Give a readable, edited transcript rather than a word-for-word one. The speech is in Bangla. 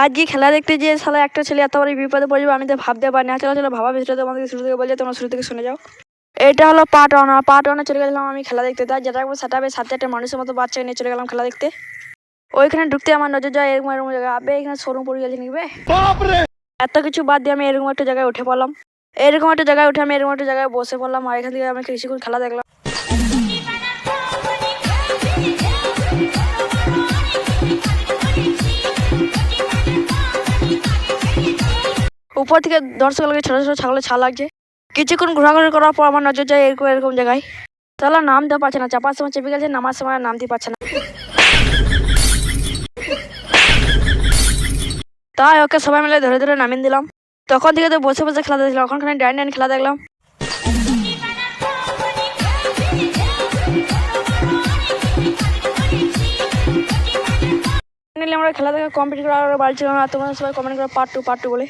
আজকে খেলা দেখতে যে শালা একটা ছেলে এত বড় বিপদে পড়ে যাবে আমি তো ভাবতে পারি না। চলো চলো ভাবা ভিতরে তোমাদেরকে শুরু থেকে বলছি, তোমরা শুরু থেকে শুনে যাও। এটা হলো পার্ট ওয়ানে চলে গেলাম আমি খেলা দেখতে। তাই যেটা সেটা সাথে একটা মানুষের মতো বাচ্চা নিয়ে চলে গেলাম খেলা দেখতে। ওইখানে ঢুকতে আমার নজর যায় এরকম এরকম জায়গায়। আবে এখানে শোরুম পড়ে গেছে নাকি বে? এত কিছু বাদ দিয়ে আমি এরকম একটা জায়গায় উঠে পড়লাম। এরকম একটা জায়গায় উঠে আমি এরকম একটা জায়গায় বসে পড়লাম। আর এখান থেকে আমি কিছুক্ষণ খেলা দেখলাম। উপর থেকে দর্শক লাগে ছোট ছোট ছাগলের ছাল লাগছে। কিছুক্ষণ ঘোরাঘুরি করার পর আমার নজর যায় এরকম এরকম জায়গায়। তাহলে নামতে পারছে না, চাপার সময় চেপে গেছে, নামার সময় নামতে পারছে না। তাই ওকে সবাই মিলে ধরে ধরে নামিয়ে দিলাম। তখন থেকে তো বসে বসে খেলা দেখলাম, ওখানে ডাইন খেলা দেখলাম। আমরা খেলা দেখা কমপ্লিট করার বাড়ি ছিলাম। আর তোমরা সবাই কমেন্ট করে পার্ট টু বলে।